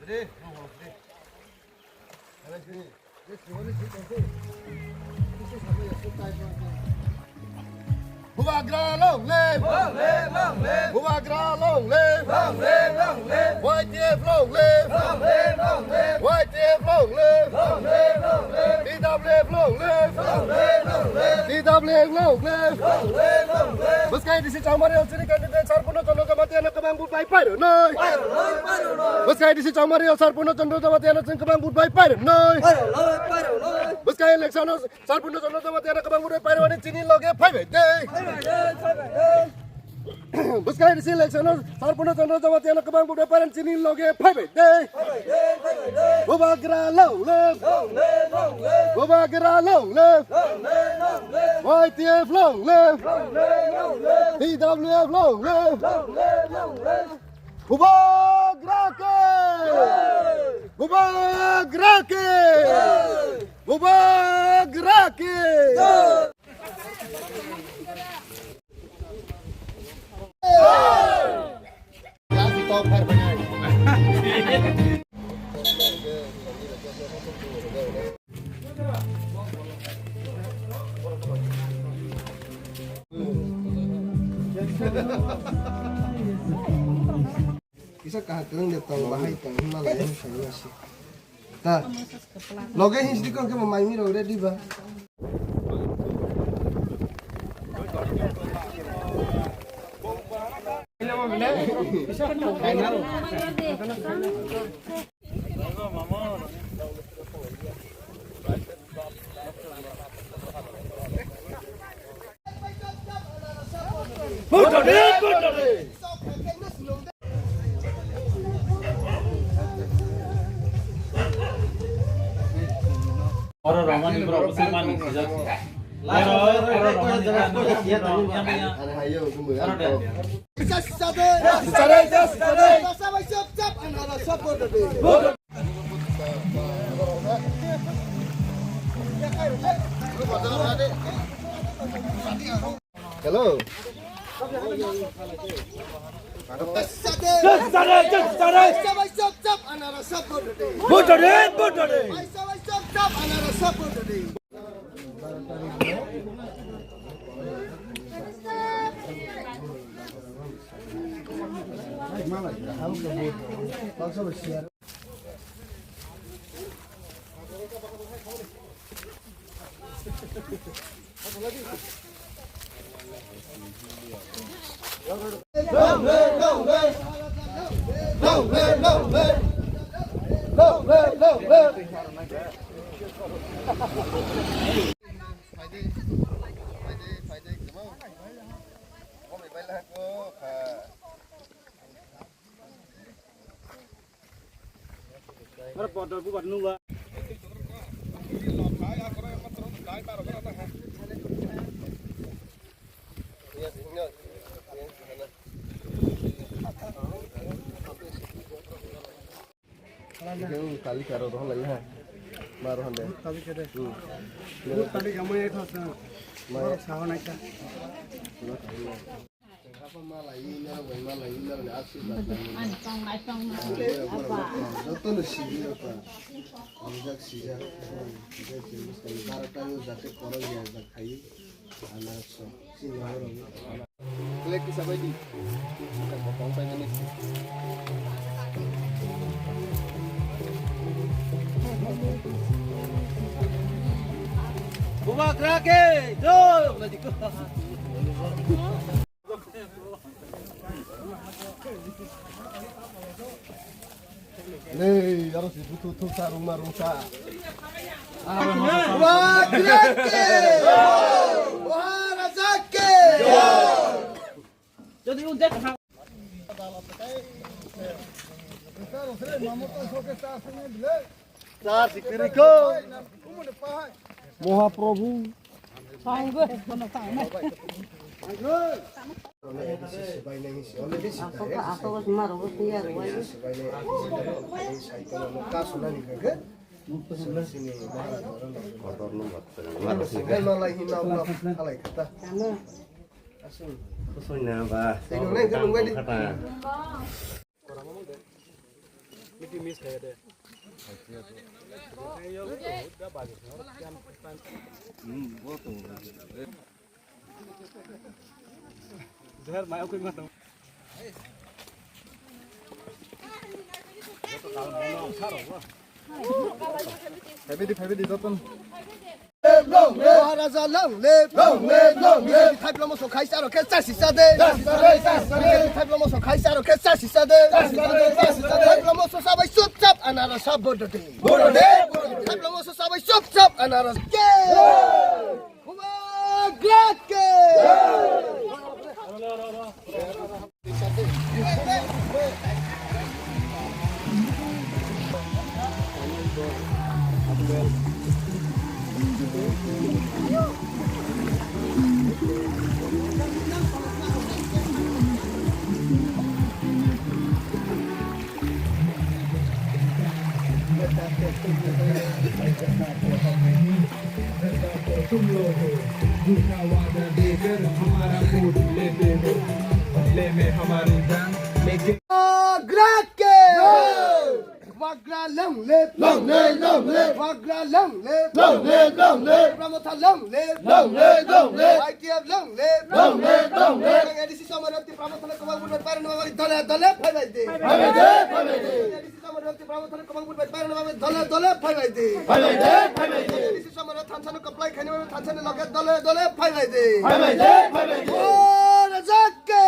Bubagra long live, Bubagra long live, White Deer long live, White Deer long live, DW long live, DW long live. Meski di sini camar yang sini kandidat Sarpono Chandra Kematian kebang bud baik pai noi. Meski di sini camar yang Sarpono Chandra Kematian kebang bud baik pai noi. Meski election Sarpono Chandra Kematian kebang bud baik pai wani cini loge pai deh. Meski di sini election Sarpono Chandra Kematian kebang bud baik pai cini loge pai deh. Bubagra long live, Bubagra long live, YTF long live, DWF long live, Bubagra ke, Bubagra ke, Bubagra ke. Yang kita perbanyak. Isa kahakang dia tahu bahaya kang malah yang saya sih. Nah, loge hins di kau ke mamai miro udah di bah. Orang Roman ini berapa sih man? Orang Hello. Tali karo rohan lagi ha, marohan deh. Tali kade. Tali kamu yang itu sana. Marok sawan aja. Apa malah ini nih aksi banget. Betul sih apa. Anjak sih ya. Kita jenis kali karena itu jatuh koral ya zakai. Anak so sini orang. Klik siapa ini? Bukan potong saja nih. Bubagra ke, jom lagi ko. Nih, harus ditutup rumah rusak. Bubagra ke, Wah, Razaki. jadi udah. Sar sikiriko. Moha Prabhu. মিটি miss হয়ে দে ধর মায়ও কই মাতো Phải đi con. Long lê, Maharaja long lê, long lê. Thái Long một số khai sao rồi kết sát xịt ra đây. Thái Long một số khai sao rồi kết sát xịt ra đây. Thái Long một số sao bay súp sắp, anh ara sắp bớt đi. Thái Long một số sao bay súp sắp, anh ara. Hua grake. तुम लोग हो झूठा वादा देकर हमारा mood लेते हो बदले में हमारी जान लेकिन Grake. Wagra long lê, long lê. Wagra long lê, long lê. Pramotha long lê, long lê. ITF long lê, long lê. Ini si sama nanti Pramotha kemang buat parang nama dole, phai de. Ini si sama nanti Pramotha kemang buat parang nama dole, phai de. Ini si sama nanti Thansan apply khane nama Thansan lage dole, phai de. Oh, Razak ke.